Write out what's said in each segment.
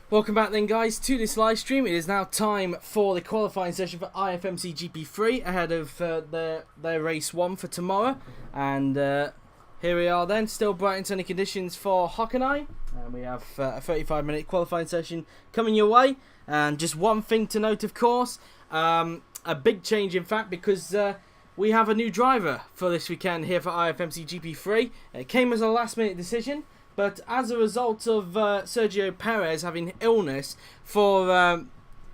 Welcome back then guys to this live stream. It is now time for the qualifying session for IFMC GP3 ahead of their race 1 for tomorrow. And here we are then, still bright and sunny conditions for Hockenheim. And we have a 35-minute qualifying session coming your way. And just one thing to note, of course, a big change in fact, because we have a new driver for this weekend here for IFMC GP3. It came as a last minute decision. But as a result of Sergio Perez having illness for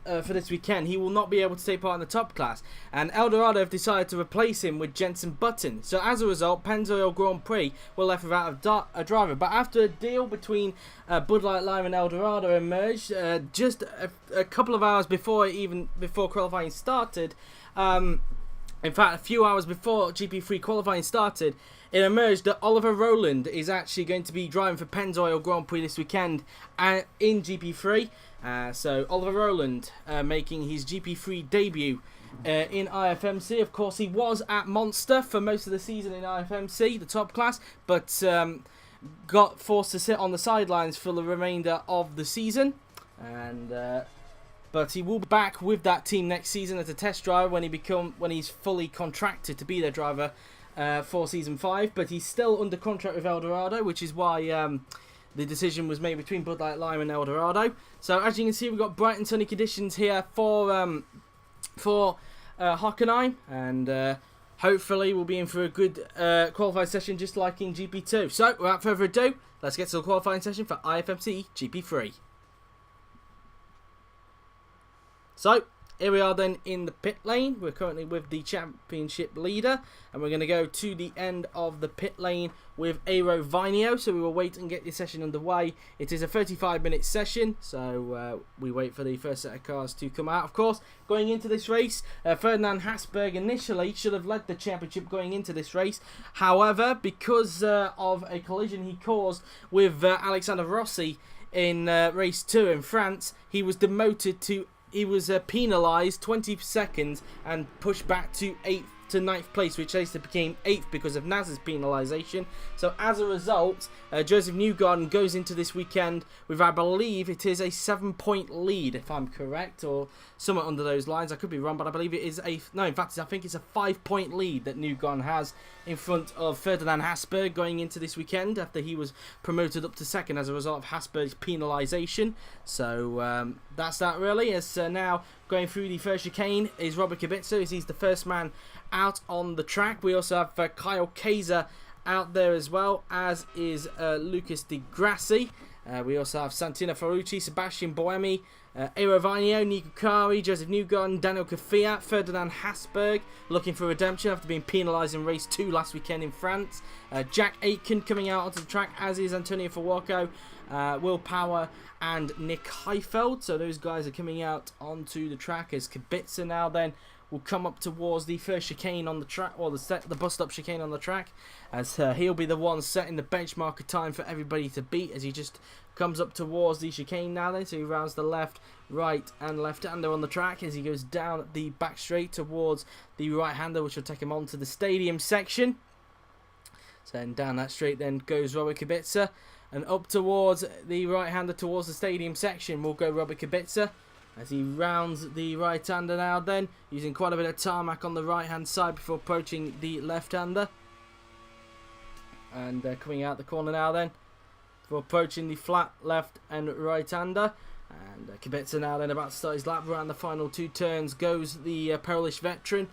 this weekend, he will not be able to take part in the top class. And Eldorado have decided to replace him with Jenson Button. So as a result, Pennzoil Grand Prix were left without a driver. But after a deal between Bud Light Lime and Eldorado emerged, just a couple of hours before qualifying started, in fact, a few hours before GP3 qualifying started, it emerged that Oliver Rowland is actually going to be driving for Pennzoil Grand Prix this weekend in GP3. So Oliver Rowland making his GP3 debut in IFMC. Of course, he was at Monster for most of the season in IFMC, the top class, but got forced to sit on the sidelines for the remainder of the season. But he will be back with that team next season as a test driver when he's fully contracted to be their driver for Season 5. But he's still under contract with Eldorado, which is why the decision was made between Bud Light Lime and Eldorado. So as you can see, we've got bright and sunny conditions here for Hockenheim, and hopefully we'll be in for a good qualifying session just like in GP2. So without further ado, let's get to the qualifying session for IFMC GP3. So, here we are then in the pit lane. We're currently with the championship leader, and we're going to go to the end of the pit lane with Aero Vinio. So we will wait and get the session underway. It is a 35-minute session, so we wait for the first set of cars to come out. Of course, going into this race, Ferdinand Hasberg initially should have led the championship going into this race. However, because of a collision he caused with Alexander Rossi in race 2 in France, he was demoted to penalised 20 seconds and pushed back to 8th to 9th place, which later became 8th because of Naz's penalisation. So as a result, Joseph Newgarden goes into this weekend with, I believe it is a 7-point lead, if I'm correct, or somewhere under those lines. I could be wrong, but I believe it is in fact I think it's a 5-point lead that Newgarden has in front of Ferdinand Hasberg going into this weekend after he was promoted up to 2nd as a result of Hasberg's penalisation. So that's that really. As now going through the first chicane is Robert Kubica, as he's the first man out on the track. We also have Kyle Kaiser out there as well, as is Lucas Di Grassi. We also have Santino Ferrucci, Sebastian Boemi, Aero Vinio, Nico Kari, Joseph Newgarden, Daniel Kvyat, Ferdinand Hasberg looking for redemption after being penalised in race 2 last weekend in France. Jack Aitken coming out onto the track, as is Antonio Fuoco, Will Power and Nick Heifeld. So those guys are coming out onto the track, as Kubica now then will come up towards the first chicane on the track, or the bus stop chicane on the track, as he'll be the one setting the benchmark of time for everybody to beat, as he just comes up towards the chicane now then. So he rounds the left, right and left-hander on the track as he goes down the back straight towards the right-hander, which will take him onto the stadium section. So then down that straight then goes Robert Kubica, and up towards the right-hander towards the stadium section will go Robert Kubica, as he rounds the right-hander now then, using quite a bit of tarmac on the right-hand side before approaching the left-hander. And coming out the corner now then, for approaching the flat left and right-hander. And Kubica now then about to start his lap. Around the final 2 turns goes the Polish veteran.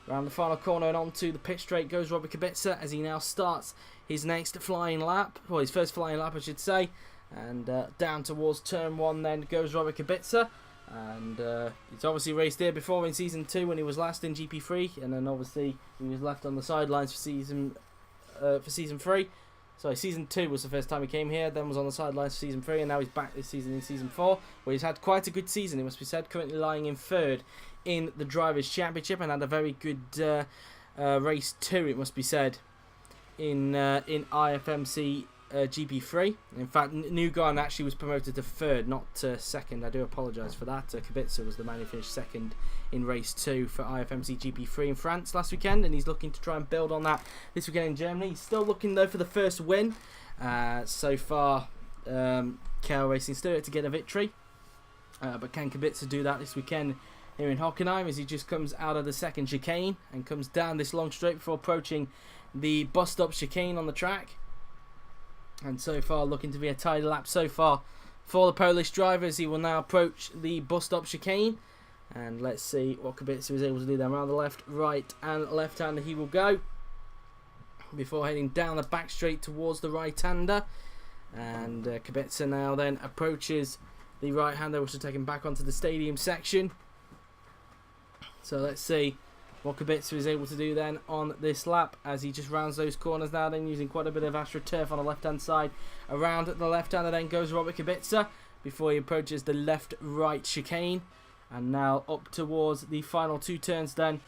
Around the final corner and onto the pit straight goes Robert Kubica, as he now starts his next flying lap, or his first flying lap I should say. And down towards turn 1 then goes Robert Kubica. And he's obviously raced here before in Season 2 when he was last in GP3, and then obviously he was left on the sidelines for Season 3. Sorry, Season 2 was the first time he came here, then was on the sidelines for Season 3, and now he's back this season in Season 4, where he's had quite a good season, it must be said, currently lying in 3rd in the Drivers' Championship, and had a very good race 2, it must be said, in IFMC GP3. In fact, Newgarden actually was promoted to 3rd, not 2nd. I do apologise for that. Kubica was the man who finished 2nd in race 2 for IFMC GP3 in France last weekend, and he's looking to try and build on that this weekend in Germany. He's still looking though for the first win. So far, KL Racing still yet to get a victory. But can Kubica do that this weekend here in Hockenheim, as he just comes out of the second chicane and comes down this long straight before approaching the bus stop chicane on the track? And so far looking to be a tidy lap so far for the Polish drivers. He will now approach the bus stop chicane, and let's see what Kubica is able to do there. Around the left, right and left-hander he will go before heading down the back straight towards the right-hander. And Kubica now then approaches the right-hander, which will take him back onto the stadium section. So let's see what Kubica is able to do then on this lap, as he just rounds those corners now, then using quite a bit of AstroTurf on the left-hand side. Around the left-hander then goes Robert Kubica before he approaches the left-right chicane. And now up towards the final two turns then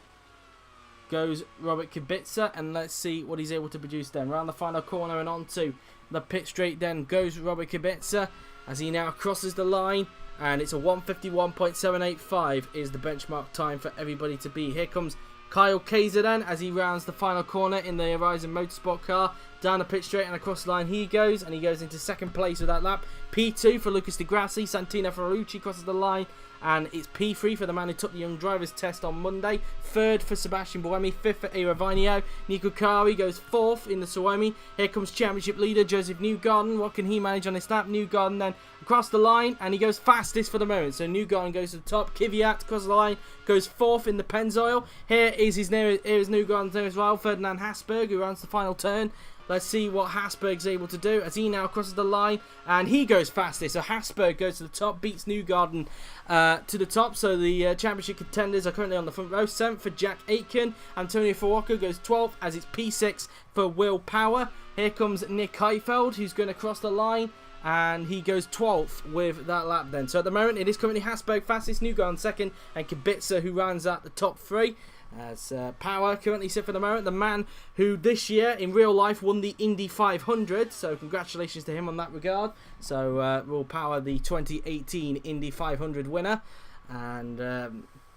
goes Robert Kubica, and let's see what he's able to produce then. Around the final corner and onto the pit straight then goes Robert Kubica, as he now crosses the line, and it's a 151.785 is the benchmark time for everybody to beat. Here comes Kyle Kaiser then, as he rounds the final corner in the Horizon Motorsport car. Down the pit straight and across the line he goes, and he goes into second place with that lap. P2 for Lucas Di Grassi. Santino Ferrucci crosses the line, and it's P3 for the man who took the young drivers test on Monday. Third for Sebastian Buemi. Fifth for Eero Vainio. Nico Kari goes fourth in the Suomi. Here comes championship leader Joseph Newgarden. What can he manage on his lap? Newgarden then across the line, and he goes fastest for the moment. So Newgarden goes to the top. Kvyat across the line goes fourth in the Pennzoil. Here is Newgarden's nearest rival, Ferdinand Hasberg, who runs the final turn. Let's see what Hasberg's able to do, as he now crosses the line and he goes fastest. So Hasberg goes to the top, beats Newgarden to the top. So the championship contenders are currently on the front row. 7th for Jack Aitken. Antonio Fuoco goes 12th, as it's P6 for Will Power. Here comes Nick Heifeld, who's going to cross the line, and he goes 12th with that lap then. So at the moment it is currently Hasberg fastest, Newgarden second, and Kubica who rounds out the top three. As Power currently sit for the moment, the man who this year in real life won the Indy 500, so congratulations to him on that regard. So Will Power, the 2018 Indy 500 winner, and I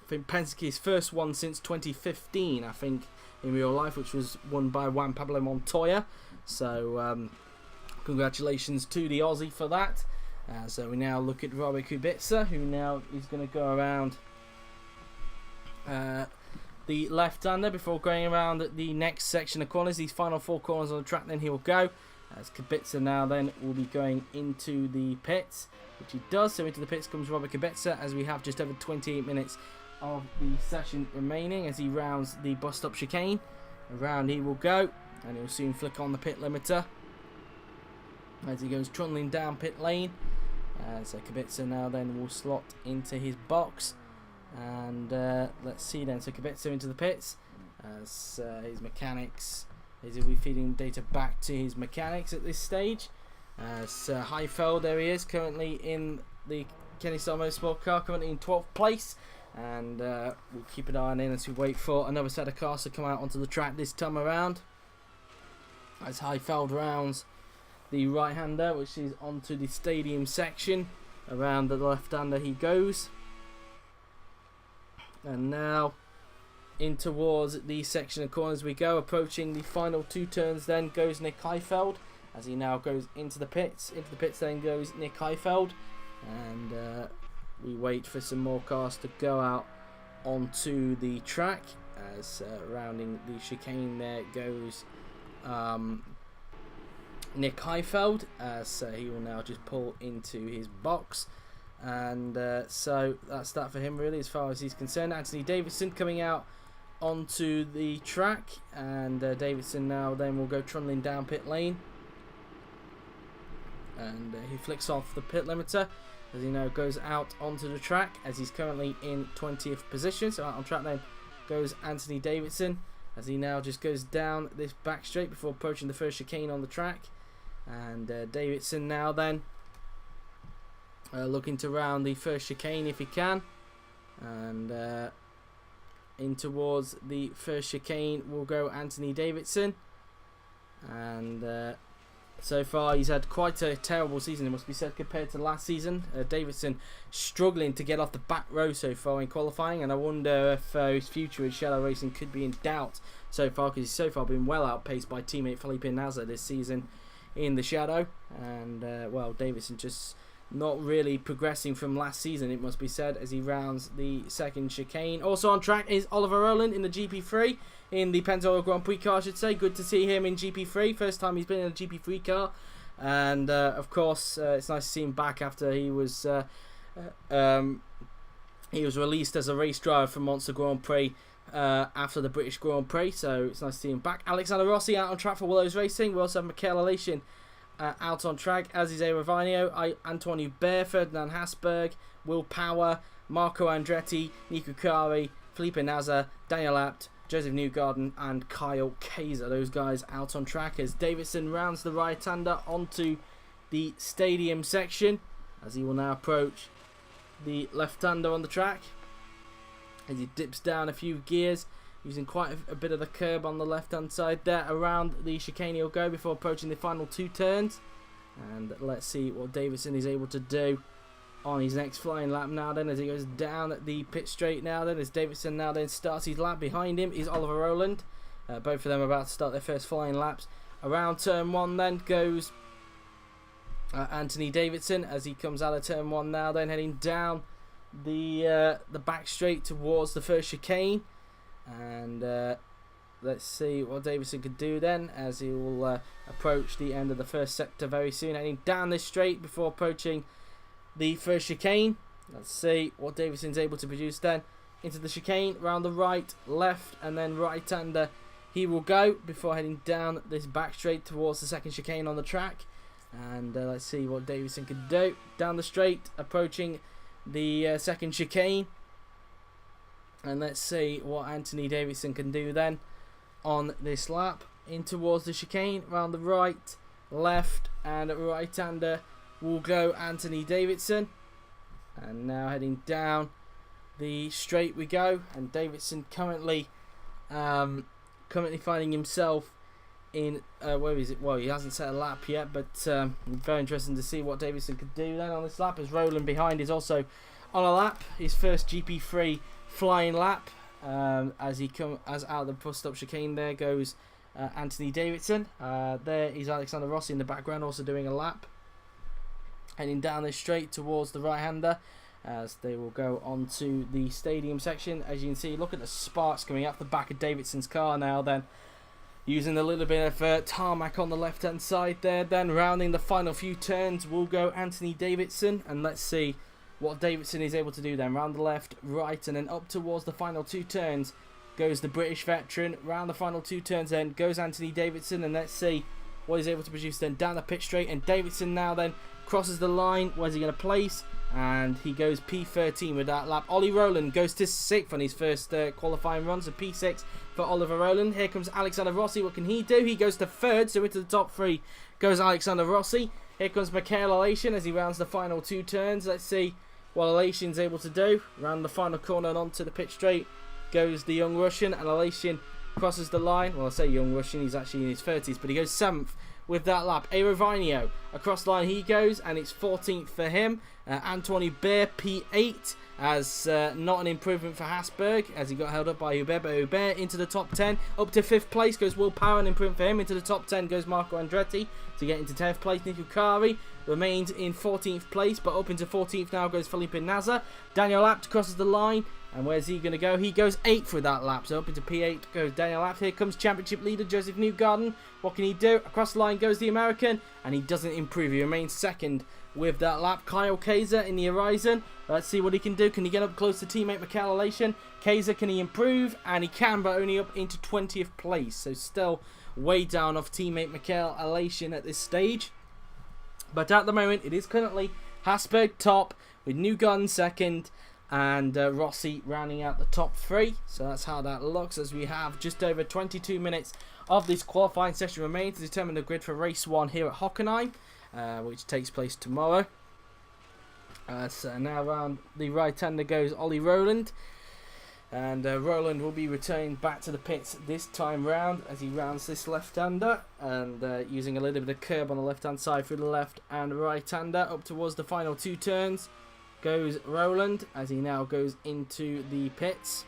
think Penske's first one since 2015, I think, in real life, which was won by Juan Pablo Montoya. So congratulations to the Aussie for that. So we now look at Robert Kubica, who now is going to go around the left-hander before going around the next section of corners. These final 4 corners on the track, then he will go, as Kubica now then will be going into the pits, which he does. So into the pits comes Robert Kubica, as we have just over 28 minutes of the session remaining, as he rounds the bus stop chicane. Around he will go, and he'll soon flick on the pit limiter as he goes trundling down pit lane. So Kubica now then will slot into his box. And let's see then, so Kubica into the pits, as his mechanics, as he'll be feeding data back to his mechanics at this stage. As Heifeld, there he is, currently in the Kenny Star Motorsport car, currently in 12th place. And we'll keep an eye on him as we wait for another set of cars to come out onto the track this time around. As Heifeld rounds the right-hander, which is onto the stadium section. Around the left-hander he goes. And now in towards the section of corners we go. Approaching the final 2 turns then goes Nick Heifeld, as he now goes into the pits. Into the pits then goes Nick Heifeld, and we wait for some more cars to go out onto the track. As rounding the chicane there goes Nick Heifeld, as he will now just pull into his box. And so that's that for him really, as far as he's concerned. Anthony Davidson coming out onto the track, and Davidson now then will go trundling down pit lane, and he flicks off the pit limiter as he now goes out onto the track, as he's currently in 20th position. So out on track then goes Anthony Davidson, as he now just goes down this back straight before approaching the first chicane on the track. And Davidson now then looking to round the first chicane if he can, and in towards the first chicane will go Anthony Davidson. And so far he's had quite a terrible season, it must be said, compared to last season. Davidson struggling to get off the back row so far in qualifying, and I wonder if his future with Shadow Racing could be in doubt so far, because he's so far been well outpaced by teammate Felipe Nasr this season in the Shadow. And well, Davidson just not really progressing from last season, it must be said, as he rounds the second chicane. Also on track is Oliver Rowland in the GP3, in the Pennzoil Grand Prix car, I should say. Good to see him in GP3, first time he's been in a GP3 car. And of course, it's nice to see him back after he was released as a race driver from Monster Grand Prix after the British Grand Prix, so it's nice to see him back. Alexander Rossi out on track for Willows Racing. We also have Michael Alation out on track, as is Ravanio, Antonio Hubert, Ferdinand Hasberg, Will Power, Marco Andretti, Nico Kari, Felipe Nasr, Daniel Abt, Joseph Newgarden and Kyle Kaiser. Those guys out on track as Davidson rounds the right-hander onto the stadium section, as he will now approach the left-hander on the track, as he dips down a few gears, using quite a bit of the curb on the left-hand side there. Around the chicane he'll go before approaching the final 2 turns. And let's see what Davidson is able to do on his next flying lap now then, as he goes down at the pit straight now then, as Davidson now then starts his lap. Behind him is Oliver Rowland. Both of them about to start their first flying laps. Around turn 1 then goes Anthony Davidson, as he comes out of turn 1 now then, heading down the back straight towards the first chicane. And let's see what Davidson could do then, as he will approach the end of the first sector very soon, heading down this straight before approaching the first chicane. Let's see what Davidson's able to produce then. Into the chicane, round the right, left, and then right-hander he will go before heading down this back straight towards the second chicane on the track. And let's see what Davidson can do. Down the straight, approaching the second chicane. And let's see what Anthony Davidson can do then on this lap. In towards the chicane, round the right, left, and right-hander will go Anthony Davidson. And now heading down the straight we go. And Davidson currently finding himself in where is it? Well, he hasn't set a lap yet, but very interesting to see what Davidson could do then on this lap, as Rowland behind is also on a lap, his first GP3 flying lap. As out of the bus stop chicane there goes Anthony Davidson. There is Alexander Rossi in the background, also doing a lap, heading down this straight towards the right-hander, as they will go onto the stadium section. As you can see, look at the sparks coming up the back of Davidson's car now then, using a little bit of tarmac on the left-hand side there. Then rounding the final few turns will go Anthony Davidson, and let's see what Davidson is able to do then. Round the left, right, and then up towards the final 2 turns goes the British veteran. Round the final 2 turns then goes Anthony Davidson, and let's see what he's able to produce then down the pit straight. And Davidson now then crosses the line. Where's he going to place? And he goes P13 with that lap. Ollie Rowland goes to 6th on his first qualifying run, so P6 for Oliver Rowland. Here comes Alexander Rossi. What can he do? He goes to 3rd, so into the top 3 goes Alexander Rossi. Here comes Michael Alation as he rounds the final 2 turns. Let's see what Alation's able to do. Round the final corner and onto the pit straight goes the young Russian, and Alation crosses the line. Well, I say young Russian, he's actually in his 30s, but he goes 7th with that lap. Ravanio across the line he goes, and it's 14th for him. Antoine Hubert P8, as not an improvement for Hasberg, as he got held up by Hubert, but Hubert into the top 10. Up to 5th place goes Will Power, an improvement for him. Into the top 10 goes Marco Andretti to get into 10th place. Nico Kari remains in 14th place, but up into 14th now goes Felipe Nasr. Daniel Abt crosses the line, and where's he going to go? He goes 8th with that lap, so up into P8 goes Daniel Abt. Here comes championship leader Joseph Newgarden. What can he do? Across the line goes the American, and he doesn't improve. He remains 2nd with that lap. Kyle Kaiser in the horizon. Let's see what he can do. Can he get up close to teammate Michael Alation? Kaiser, can he improve? And he can, but only up into 20th place, so still way down off teammate Michael Alation at this stage. But at the moment, it is currently Hasberg top, with Newgarden 2nd, and Rossi rounding out the top 3. So that's how that looks, as we have just over 22 minutes of this qualifying session remaining to determine the grid for race 1 here at Hockenheim, which takes place tomorrow. So now around the right-hander goes Ollie Rowland. And Rowland will be returning back to the pits this time round as he rounds this left-hander, and using a little bit of curb on the left-hand side through the left and right-hander. Up towards the final 2 turns goes Rowland as he now goes into the pits.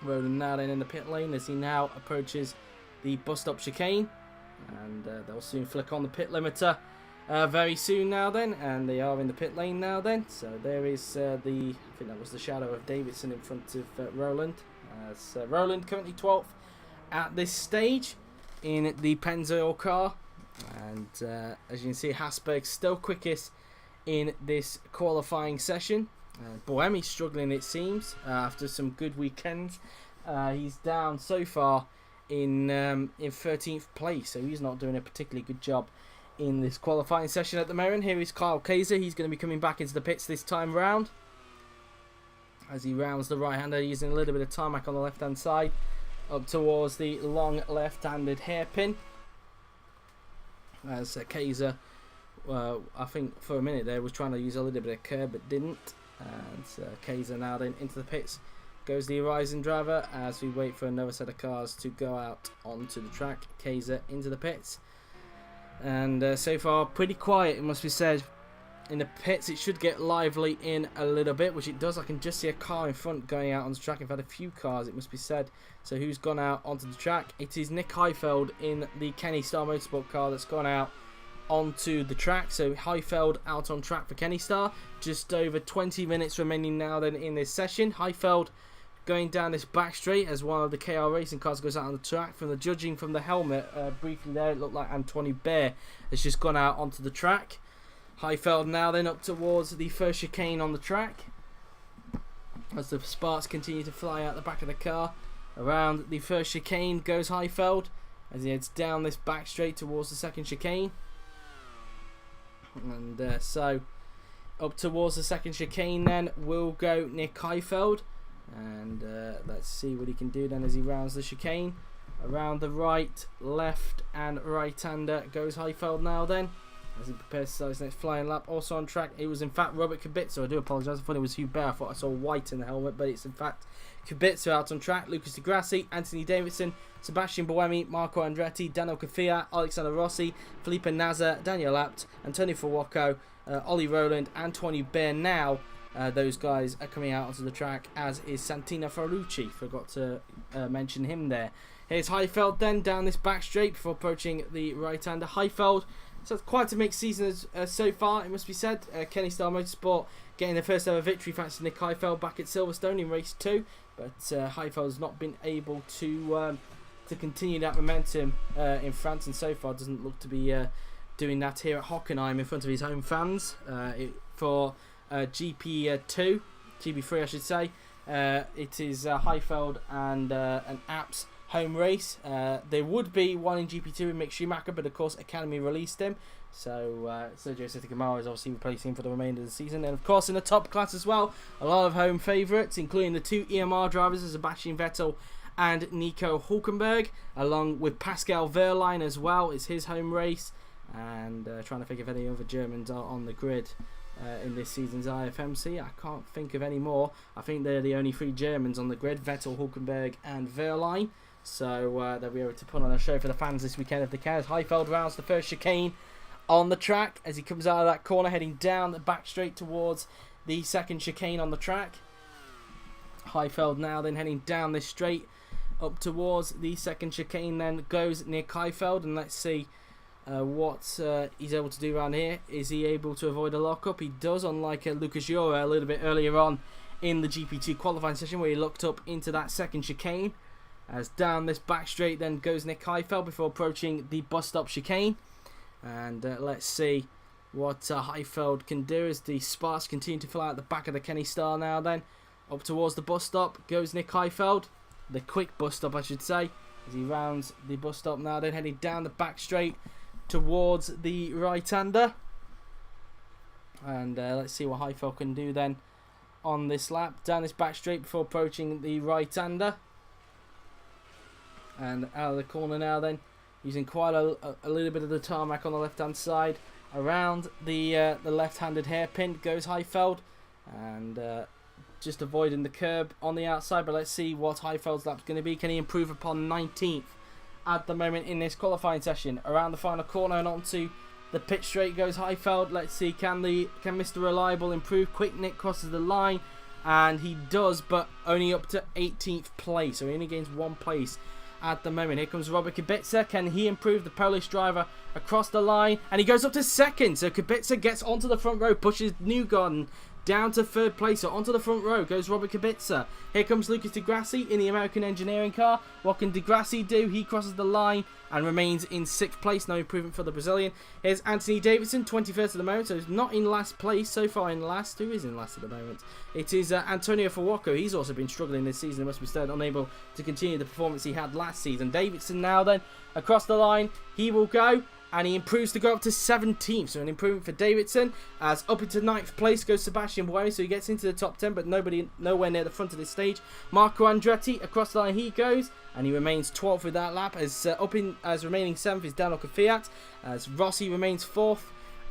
Rowland now then in the pit lane as he now approaches the bus stop chicane, and they'll soon flick on the pit limiter very soon now then, and they are in the pit lane now then. So there is I think that was the shadow of Davidson in front of Roland. Roland currently 12th at this stage in the Pennzoil car, and as you can see, Hasberg still quickest in this qualifying session. Bohemi's struggling, it seems, after some good weekends. He's down so far in 13th place, so he's not doing a particularly good job in this qualifying session at the moment. Here is Kyle Kaiser. He's going to be coming back into the pits this time round as he rounds the right-hander, using a little bit of tarmac on the left-hand side up towards the long left-handed hairpin. As Kaiser, I think for a minute there, was trying to use a little bit of curb but didn't. And Kaiser now then into the pits goes the Horizon driver as we wait for another set of cars to go out onto the track. Kaiser into the pits. And so far pretty quiet, it must be said, in the pits. It should get lively in a little bit, which it does. I can just see a car in front going out on the track. In fact, a few cars, it must be said. So who's gone out onto the track? It is Nick Heifeld in the Kenny Star Motorsport car that's gone out onto the track. So Heifeld out on track for Kenny Star. Just over 20 minutes remaining now then in this session. Heifeld going down this back straight as one of the KR Racing cars goes out on the track. From the judging from the helmet, briefly there, it looked like Antoine Bear has just gone out onto the track. Heifeld now then up towards the first chicane on the track as the sparks continue to fly out the back of the car. Around the first chicane goes Heifeld as he heads down this back straight towards the second chicane. And so up towards the second chicane then will go Nick Heifeld. And let's see what he can do then as he rounds the chicane. Around the right, left and right-hander goes Heifeld now then, as he prepares to start his next flying lap. Also on track, it was in fact Robert Kubica. I do apologise, I thought it was Hugh Bear. I thought I saw white in the helmet, but it's in fact Kubica out on track. Lucas Di Grassi, Anthony Davidson, Sebastian Buemi, Marco Andretti, Daniel Kvyat, Alexander Rossi, Felipe Nasr, Daniel Abt, Antonio Fuoco, Ollie Rowland, Antoine Bear now. Those guys are coming out onto the track, as is Santino Ferrucci. Forgot to mention him there. Here's Heifeld then down this back straight before approaching the right-hander. Heifeld, so it's quite a mixed season so far, it must be said. Kenny Star Motorsport getting the first ever victory thanks to Nick Heifeld back at Silverstone in race 2. But Heifeld has not been able to continue that momentum in France, and so far doesn't look to be doing that here at Hockenheim in front of his home fans. For GP2, GP3 I should say, it is Heifeld and an Apps home race. There would be one in GP2 in Mick Schumacher, but of course Academy released him, so Sergio Setikamara is obviously replacing him for the remainder of the season. And of course in the top class as well, a lot of home favourites, including the two EMR drivers, Sebastian Vettel and Nico Hülkenberg, along with Pascal Wehrlein as well. It's his home race, and trying to think if any other Germans are on the grid in this season's IFMC. I can't think of any more. I think they're the only 3 Germans on the grid: Vettel, Hülkenberg and Wehrlein. So they'll be able to put on a show for the fans this weekend if they can. As Heifeld rounds the first chicane on the track as he comes out of that corner, heading down the back straight towards the second chicane on the track. Heifeld now then heading down this straight up towards the second chicane then goes Nick Heifeld, and let's see what he's able to do around here. Is he able to avoid a lockup? He does, unlike Lucas Jura a little bit earlier on in the GP2 qualifying session, where he looked up into that second chicane. As down this back straight then goes Nick Heifeld before approaching the bus stop chicane. And let's see what Heifeld can do as the sparks continue to fly out the back of the Kenny Star now then. Up towards the bus stop goes Nick Heifeld. The quick bus stop I should say, as he rounds the bus stop now then, heading down the back straight towards the right-hander. And let's see what Heifeld can do then on this lap. Down this back straight before approaching the right-hander. And out of the corner now then, using quite a little bit of the tarmac on the left-hand side. Around the left-handed hairpin goes Heifeld. And just avoiding the curb on the outside. But let's see what Heifeld's lap's going to be. Can he improve upon 19th at the moment in this qualifying session? Around the final corner and onto the pit straight goes Heifeld. Let's see, can Mr. Reliable improve? Quick Nick crosses the line, and he does, but only up to 18th place, so he only gains 1 place at the moment. Here comes Robert Kubica. Can he improve the Polish driver across the line? And he goes up to second. So Kubica gets onto the front row, pushes Newgarden down to third place. So onto the front row goes Robert Kubica. Here comes Lucas Di Grassi in the American engineering car. What can Di Grassi do? He crosses the line and remains in 6th place. No improvement for the Brazilian. Here's Anthony Davidson, 21st at the moment. So he's not in last place so far in last. Who is in last at the moment? It is Antonio Fuoco. He's also been struggling this season. He must be still unable to continue the performance he had last season. Davidson now then across the line. He will go. And he improves to go up to 17th. So an improvement for Davidson. As up into 9th place goes Sebastian Buemi. So he gets into the top 10, but nowhere near the front of this stage. Marco Andretti, across the line he goes. And he remains 12th with that lap. As remaining 7th is Daniel Kvyat. As Rossi remains 4th.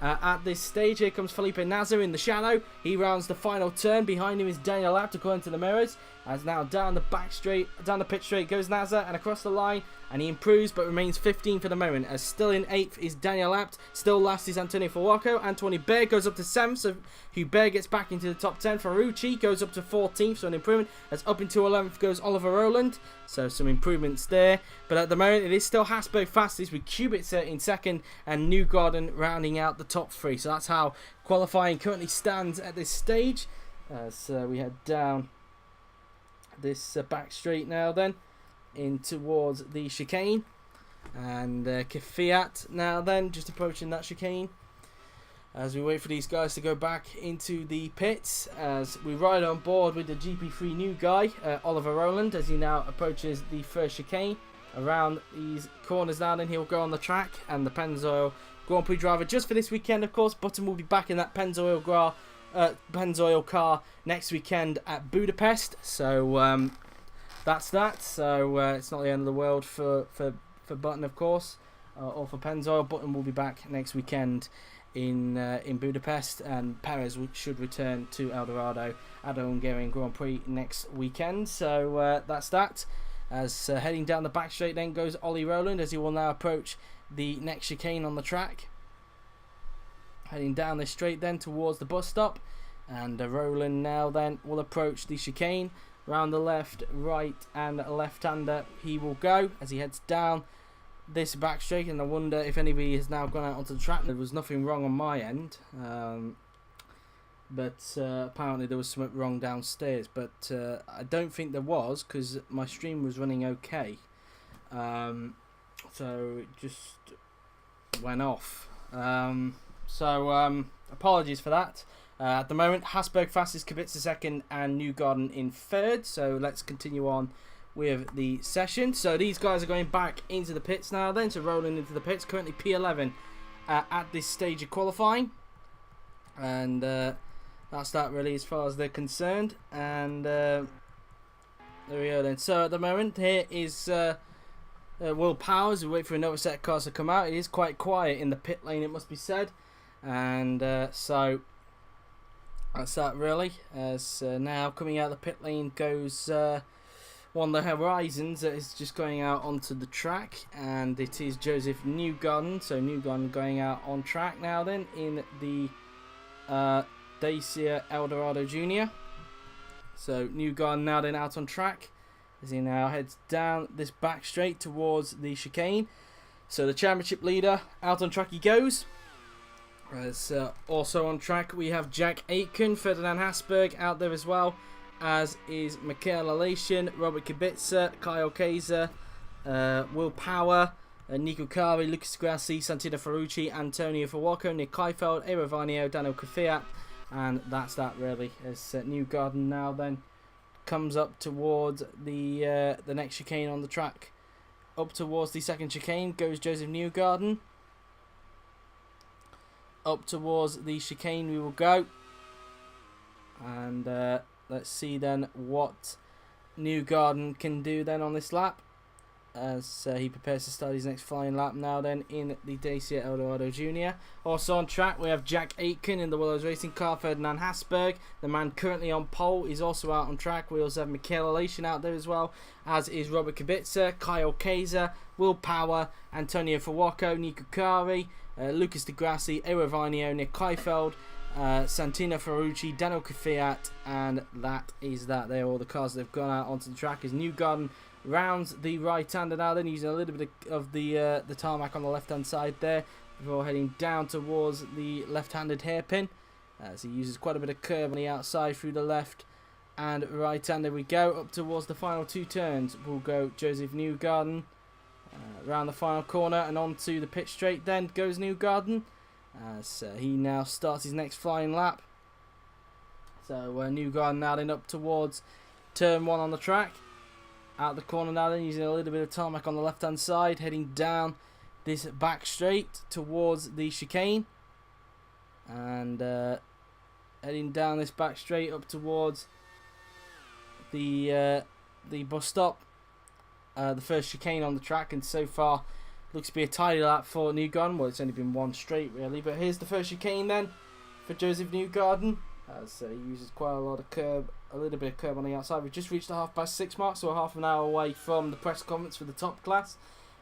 At this stage, here comes Felipe Nasr in the shadow. He rounds the final turn. Behind him is Daniel Abt according to the mirrors. As now down the pit straight goes Nasr and across the line, and he improves but remains 15th for the moment. As still in 8th is Daniel Abt. Still last is Antonio Fuoco. Anthony Hubert goes up to 7th, so Hubert gets back into the top 10. Ferrucci goes up to 14th, so an improvement. As up into 11th goes Oliver Rowland. So some improvements there. But at the moment it is still Hasberg fastest with Kubica in 2nd and Newgarden rounding out the top 3. So that's how qualifying currently stands at this stage. As we head down this back straight now then in towards the chicane. And Kvyat now then just approaching that chicane. As we wait for these guys to go back into the pits, as we ride on board with the GP3 new guy, Oliver Rowland, as he now approaches the first chicane. Around these corners now, then he'll go on the track, and the Pennzoil Grand Prix driver just for this weekend, of course. Button will be back in that Pennzoil car next weekend at Budapest. So that's that. So it's not the end of the world for Button, of course, or for Pennzoil. Button will be back next weekend in Budapest, and Perez should return to El Dorado at the Hungarian Grand Prix next weekend. So that's that. As heading down the back straight then goes Ollie Rowland, as he will now approach the next chicane on the track. Heading down this straight then towards the bus stop, and Rowland now then will approach the chicane. Round the left, right and left-hander he will go as he heads down this back straight, and I wonder if anybody has now gone out onto the track. There was nothing wrong on my end, but apparently there was something wrong downstairs, but I don't think there was, because my stream was running okay, so it just went off. So apologies for that. At the moment, Hasberg fastest, Kubica 2nd and Newgarden in 3rd. So let's continue on with the session. So these guys are going back into the pits now then, so rolling into the pits. Currently P11 at this stage of qualifying. And that's that really as far as they're concerned. And there we go then. So at the moment here is Will Powers. We wait for another set of cars to come out. It is quite quiet in the pit lane, it must be said. And so that's that really. As now coming out of the pit lane goes one of the Horizons that is just going out onto the track, and it is Joseph Newgarden. So Newgarden going out on track now then in the Dacia Eldorado Junior. So Newgarden now then out on track as he now heads down this back straight towards the chicane. So the championship leader out on track he goes. As also on track we have Jack Aitken, Ferdinand Hasberg out there as well, as is Michael Alation, Robert Kubica, Kyle Kaiser, Will Power, Nico Kari, Lucas Grassi, Santino Ferrucci, Antonio Fuoco, Nick Keifeld, Eero Vainio, Daniel Kvyat, and that's that really. As Newgarden now then comes up towards the next chicane on the track. Up towards the second chicane goes Joseph Newgarden. Up towards the chicane we will go, and let's see then what Newgarden can do then on this lap as he prepares to start his next flying lap now then in the Dacia Eldorado Junior. Also on track we have Jack Aitken in the Willows Racing car. Ferdinand Hasberg, the man currently on pole, is also out on track. We also have Michael Alation out there as well, as is Robert Kubica, Kyle Kaiser, Will Power, Antonio Fuoco, Nico Kari, Lucas Di Grassi, Eero Vainio, Nick Keifeld, Santino Ferrucci, Daniel Kvyat, and that is that. They're all the cars that have gone out onto the track, as Newgarden rounds the right-hander now, then using a little bit of the tarmac on the left-hand side there before heading down towards the left-handed hairpin. As he uses quite a bit of curve on the outside through the left and right-hander we go. Up towards the final 2 turns will go Joseph Newgarden. Around the final corner and onto the pit straight then goes Newgarden. As he now starts his next flying lap. So Newgarden now then up towards turn 1 on the track. Out the corner now then, using a little bit of tarmac on the left hand side, heading down this back straight towards the chicane. And heading down this back straight up towards the bus stop. The first chicane on the track, and so far looks to be a tidy lap for Newgarden. Well, it's only been one straight really, but here's the first chicane then for Joseph Newgarden, as he uses quite a lot of curb, a little bit of curb on the outside. We've just reached the 6:30 mark, so we're half an hour away from the press conference for the top class.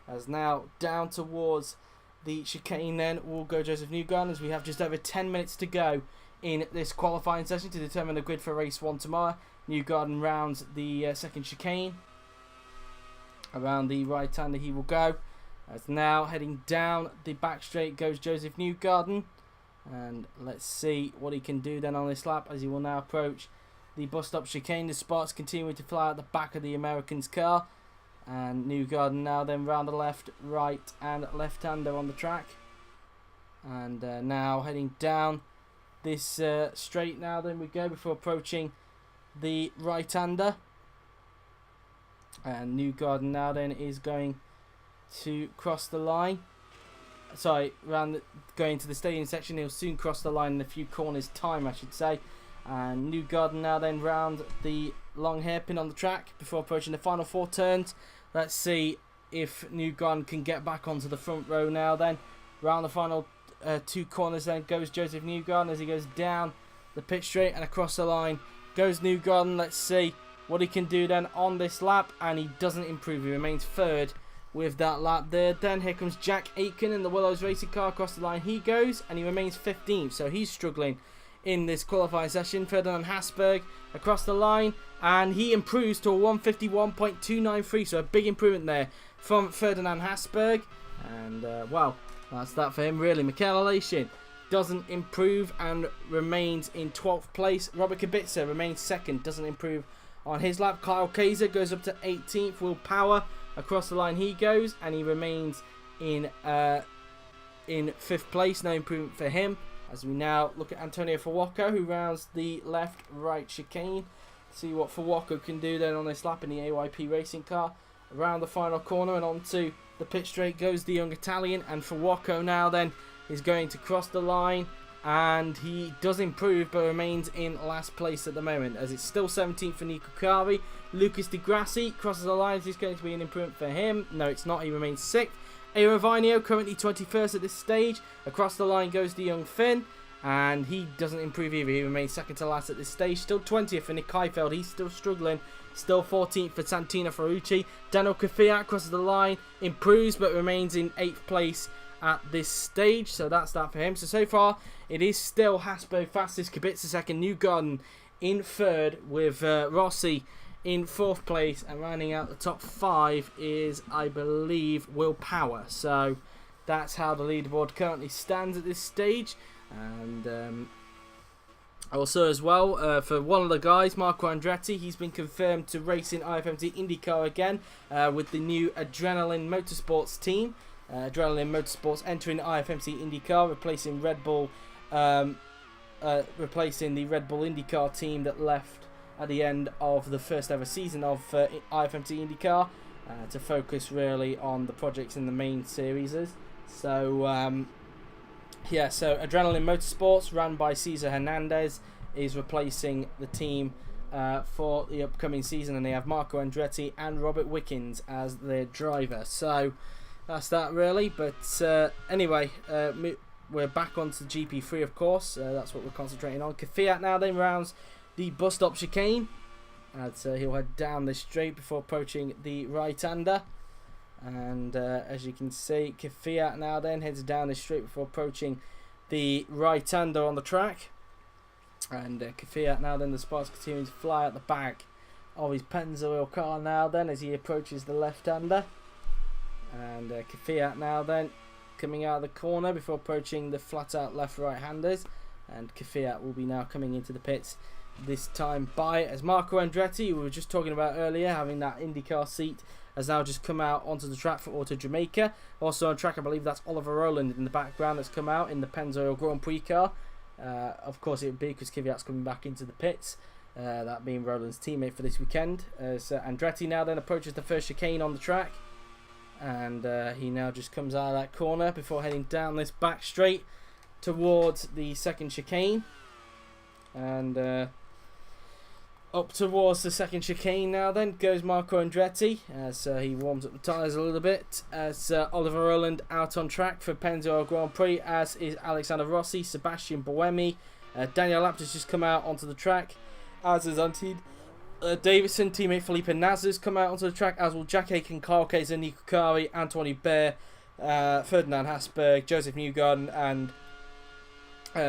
As now down towards the chicane then will go Joseph Newgarden, as we have just over 10 minutes to go in this qualifying session to determine the grid for race 1 tomorrow. Newgarden rounds the second chicane. Around the right-hander he will go. As now heading down the back straight goes Joseph Newgarden. And let's see what he can do then on this lap, as he will now approach the bus stop chicane. The sparks continuing to fly out the back of the American's car. And Newgarden now then round the left, right and left-hander on the track. And now heading down this straight now then we go before approaching the right-hander. And Newgarden now then is going to cross the line. Sorry, going to the stadium section. He'll soon cross the line in a few corners time, I should say. And Newgarden now then round the long hairpin on the track before approaching the final 4 turns. Let's see if Newgarden can get back onto the front row now then. Round the final 2 corners then goes Joseph Newgarden, as he goes down the pit straight and across the line goes Newgarden. Let's see what he can do then on this lap, and he doesn't improve. He remains 3rd with that lap there. Then here comes Jack Aiken in the Willows racing car. Across the line he goes, and he remains 15th, so he's struggling in this qualifying session. Ferdinand Hasberg across the line, and he improves to a 151.293, so a big improvement there from Ferdinand Hasberg. And well, that's that for him really. Michael Alation doesn't improve and remains in 12th place. Robert Kubica remains 2nd, doesn't improve on his lap. Kyle Kaiser goes up to 18th. Will Power across the line he goes, and he remains in 5th place. No improvement for him. As we now look at Antonio Fuoco, who rounds the left-right chicane. See what Fuoco can do then on this lap in the AYP racing car. Around the final corner and onto the pit straight goes the young Italian, and Fuoco now then is going to cross the line. And he does improve, but remains in last place at the moment, as it's still 17th for Nico Kari. Lucas Di Grassi crosses the line. Is this going to be an improvement for him? No, it's not. He remains 6th. Eero Vainio currently 21st at this stage. Across the line goes the young Finn, and he doesn't improve either. He remains 2nd to last at this stage. Still 20th for Nick Heifeld. He's still struggling. Still 14th for Santino Ferrucci. Daniel Kvyat crosses the line, improves, but remains in 8th place at this stage. So that's that for him. So far it is still Hasberg fastest, Kubica 2nd, Newgarden in 3rd, with Rossi in 4th place, and rounding out the top 5 is, I believe, Will Power. So that's how the leaderboard currently stands at this stage. And also as well, for one of the guys, Marco Andretti, he's been confirmed to race in IFMC IndyCar again with the new Adrenaline Motorsports team. Adrenaline Motorsports entering IFMC IndyCar, replacing Red Bull, replacing the Red Bull IndyCar team that left at the end of the first ever season of IFMC IndyCar, to focus really on the projects in the main series. So yeah, so Adrenaline Motorsports, run by Cesar Hernandez, is replacing the team for the upcoming season, and they have Marco Andretti and Robert Wickens as their driver. So that's that really. But anyway, we're back onto GP3, of course. That's what we're concentrating on. Kvyat now then rounds the bus stop chicane, and he'll head down this straight before approaching the right-hander. And as you can see, Kvyat now then heads down this straight before approaching the right-hander on the track. And Kvyat now then, the sparks continue to fly out the back of his Pennzoil car now then as he approaches the left-hander. And Kvyat now then coming out of the corner before approaching the flat-out left-right-handers. And Kvyat will be now coming into the pits this time by as Marco Andretti, who we were just talking about earlier, having that IndyCar seat, has now just come out onto the track for Auto Jamaica. Also on track, I believe that's Oliver Rowland in the background that's come out in the Pennzoil Grand Prix car. Of course it would be because Kvyat's coming back into the pits, that being Rowland's teammate for this weekend. So Andretti now then approaches the first chicane on the track, and he now just comes out of that corner before heading down this back straight towards the second chicane. And up towards the second chicane now then goes Marco Andretti as he warms up the tyres a little bit, as Oliver Rowland out on track for Pennzoil Grand Prix, as is Alexander Rossi, Sebastian Buemi. Daniel Abt has just come out onto the track, as is Antid Davidson. Teammate Felipe Nasr's come out onto the track, as will Jack Aitken, Carl Kaiser, Nico Kari, Anthony Bear, Ferdinand Hasberg, Joseph Newgarden and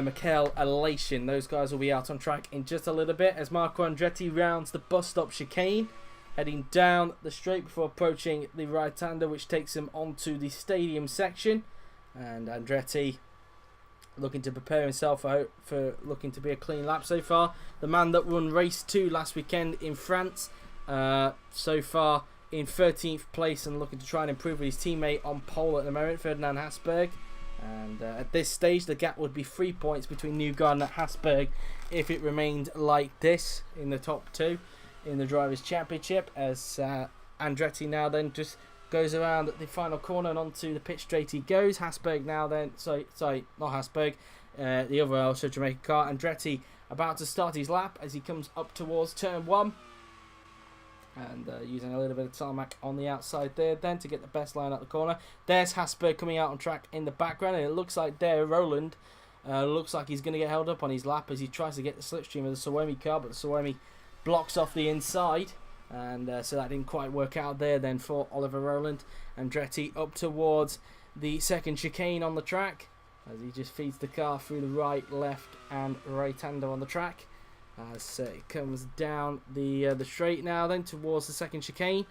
Mikael Elation. Those guys will be out on track in just a little bit as Marco Andretti rounds the bus stop chicane, heading down the straight before approaching the right-hander, which takes him onto the stadium section. And Andretti looking to prepare himself for looking to be a clean lap so far. The man that won race 2 last weekend in France, so far in 13th place and looking to try and improve with his teammate on pole at the moment, Ferdinand Hasberg. And at this stage the gap would be 3 points between Newgarden and Hasberg if it remained like this in the top 2 in the Drivers' Championship, as Andretti now then just goes around the final corner and onto the pit straight he goes. Hasberg now then, sorry not Hasberg, the other also Jamaican car. Andretti about to start his lap as he comes up towards turn 1. And using a little bit of tarmac on the outside there then to get the best line out the corner. There's Hasberg coming out on track in the background, and it looks like there Rowland looks like he's going to get held up on his lap as he tries to get the slipstream of the Suomi car, but the Suomi blocks off the inside, and so that didn't quite work out there then for Oliver Rowland. Andretti up towards the second chicane on the track as he just feeds the car through the right, left and right-hander on the track. So it comes down the straight now then towards the second chicane,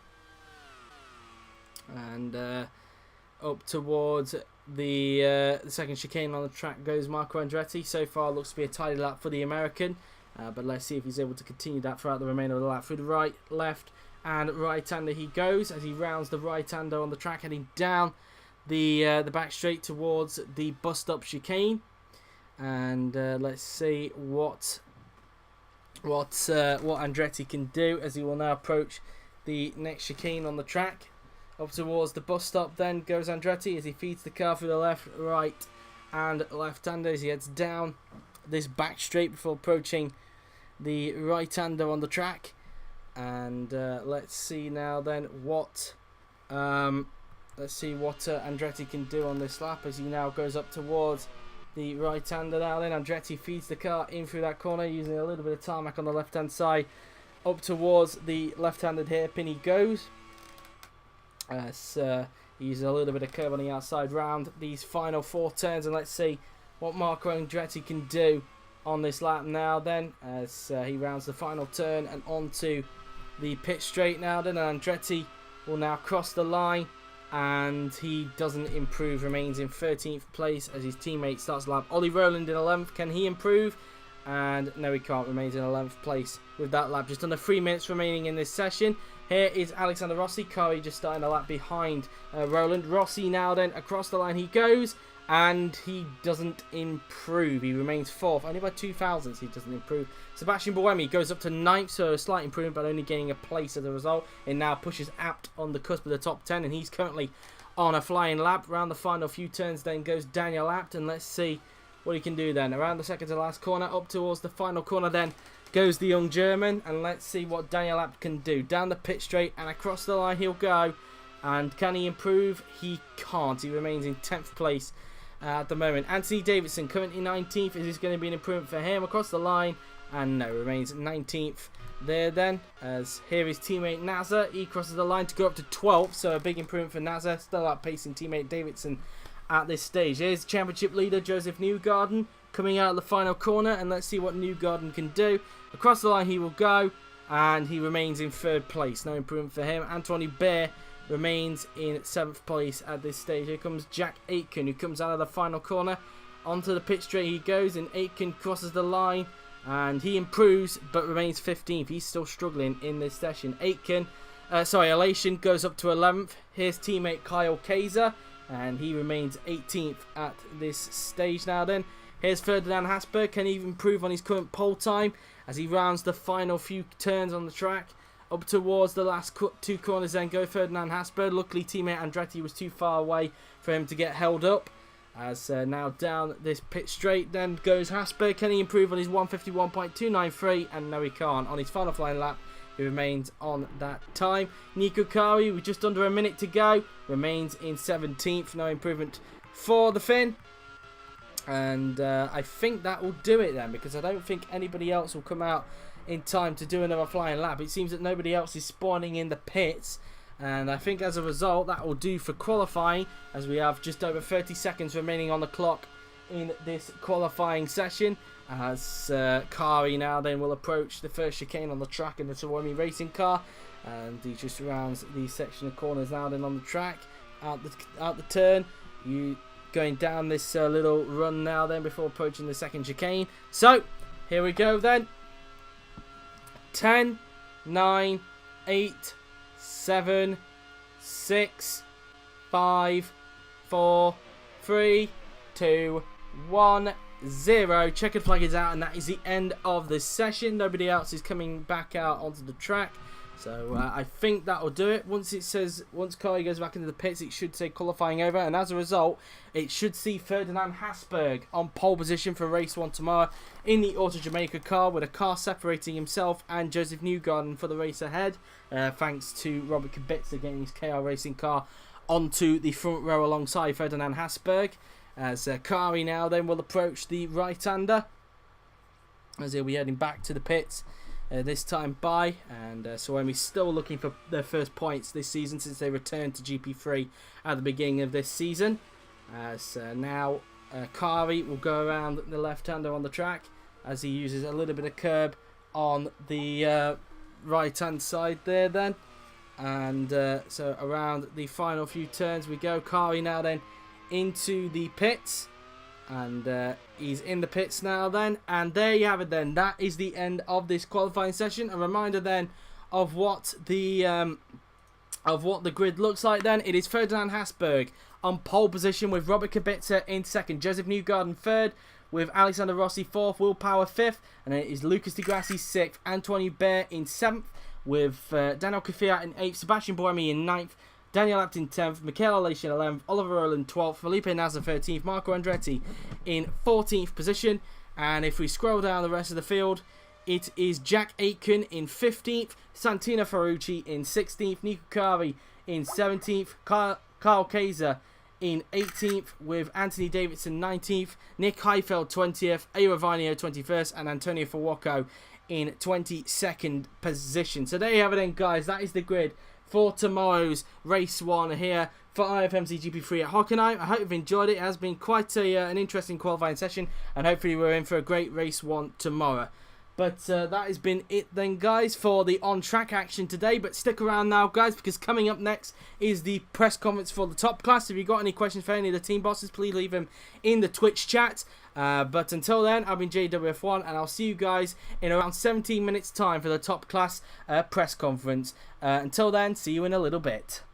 and up towards the second chicane on the track goes Marco Andretti. So far looks to be a tidy lap for the American, but let's see if he's able to continue that throughout the remainder of the lap. Through the right, left and right-hander he goes as he rounds the right-hander on the track, heading down the back straight towards the bus stop chicane. And let's see what Andretti can do as he will now approach the next chicane on the track. Up towards the bus stop then goes Andretti as he feeds the car through the left, right and left-hander as he heads down this back straight before approaching the right-hander on the track. And let's see now then what Andretti can do on this lap as he now goes up towards the right-hander now then. Andretti feeds the car in through that corner using a little bit of tarmac on the left-hand side. Up towards the left-handed hairpin he goes. He uses a little bit of curve on the outside round these final 4 turns, and let's see what Marco Andretti can do on this lap now then as he rounds the final turn and onto the pit straight now then. Andretti will now cross the line, and he doesn't improve, remains in 13th place as his teammate starts the lap. Ollie Rowland in 11th, can he improve? And no, he can't, remains in 11th place with that lap. Just under 3 minutes remaining in this session. Here is Alexander Rossi, Kari just starting a lap behind Rowland. Rossi now then, across the line he goes, and he doesn't improve. He remains 4th, only by 2 thousandths he doesn't improve. Sebastian Buemi goes up to 9th, so a slight improvement, but only gaining a place as a result. It now pushes Abt on the cusp of the top 10, and he's currently on a flying lap. Around the final few turns then goes Daniel Abt, and let's see what he can do then. Around the second to last corner, up towards the final corner then goes the young German, and let's see what Daniel Abt can do. Down the pit straight and across the line he'll go, and can he improve? He can't. He remains in 10th place at the moment. Anthony Davidson currently 19th. Is this going to be an improvement for him across the line? And no, remains 19th there then, as here is teammate Nasr. He crosses the line to go up to 12th, so a big improvement for Nasr, still outpacing teammate Davidson at this stage. Here's championship leader Joseph Newgarden coming out of the final corner, and let's see what Newgarden can do. Across the line he will go, and he remains in 3rd place. No improvement for him. Anthony Bear remains in 7th place at this stage. Here comes Jack Aitken, who comes out of the final corner. Onto the pit straight he goes, and Aitken crosses the line, and he improves but remains 15th. He's still struggling in this session. Elation goes up to 11th. Here's teammate Kyle Kaiser, and he remains 18th at this stage now then. Here's Ferdinand Hasberg. Can he improve on his current pole time as he rounds the final few turns on the track? Up towards the last 2 corners then go Ferdinand Hasberg. Luckily teammate Andretti was too far away for him to get held up. As now down this pit straight then goes Hasberg. Can he improve on his 151.293? And no, he can't. On his final flying lap, he remains on that time. Nico Kari, with just under a minute to go, remains in 17th. No improvement for the Finn. And I think that will do it then, because I don't think anybody else will come out in time to do another flying lap. It seems that nobody else is spawning in the pits. And I think as a result, that will do for qualifying, as we have just over 30 seconds remaining on the clock in this qualifying session. As Kari now then will approach the first chicane on the track in the Sawami racing car. And he just rounds the section of corners now then on the track. Out the turn. You going down this little run now then before approaching the second chicane. So, here we go then. 10, 9, 8... 7, 6, 5, 4, 3, 2, 1, 0. Checkered flag is out, and that is the end of the session. Nobody else is coming back out onto the track. So I think that will do it. Once Kari goes back into the pits, it should say qualifying over, and as a result, it should see Ferdinand Hasberg on pole position for race 1 tomorrow in the Auto Jamaica car, with a car separating himself and Joseph Newgarden for the race ahead, thanks to Robert Kubica getting his KR racing car onto the front row alongside Ferdinand Hasberg. As Kari now then will approach the right-hander, as he'll be heading back to the pits. This time by, and Suomi's still looking for their first points this season since they returned to GP3 at the beginning of this season. As now Kari will go around the left-hander on the track as he uses a little bit of curb on the right-hand side there then. And so around the final few turns we go. Kari now then into the pits. And he's in the pits now then, and there you have it then. That is the end of this qualifying session. A reminder then of what the grid looks like then. It is Ferdinand Hasberg on pole position with Robert Kubica in 2nd, Joseph Newgarden 3rd, with Alexander Rossi 4th, Will Power 5th, and then it is Lucas Di Grassi 6th, Antoine Bear in 7th, with Daniel Kvyat in 8th, Sebastian Buemi in 9th, Daniel Aptin 10th, Michael Alation 11th, Oliver Rowland 12th, Felipe Nasr 13th, Marco Andretti in 14th position. And if we scroll down the rest of the field, it is Jack Aitken in 15th, Santino Ferrucci in 16th, Nico Kari in 17th, Kyle Kaiser in 18th, with Anthony Davidson 19th, Nick Heifeld 20th, Eero Vainio 21st, and Antonio Fuoco in 22nd position. So there you have it then, guys. That is the grid for tomorrow's race 1 here for IFMC GP3 at Hockenheim. I hope you've enjoyed it. It has been quite an interesting qualifying session, and hopefully we're in for a great race 1 tomorrow. But that has been it then, guys, for the on-track action today. But stick around now, guys, because coming up next is the press conference for the top class. If you've got any questions for any of the team bosses, please leave them in the Twitch chat. But until then, I've been JWF1, and I'll see you guys in around 17 minutes' time for the top class press conference. Until then, see you in a little bit.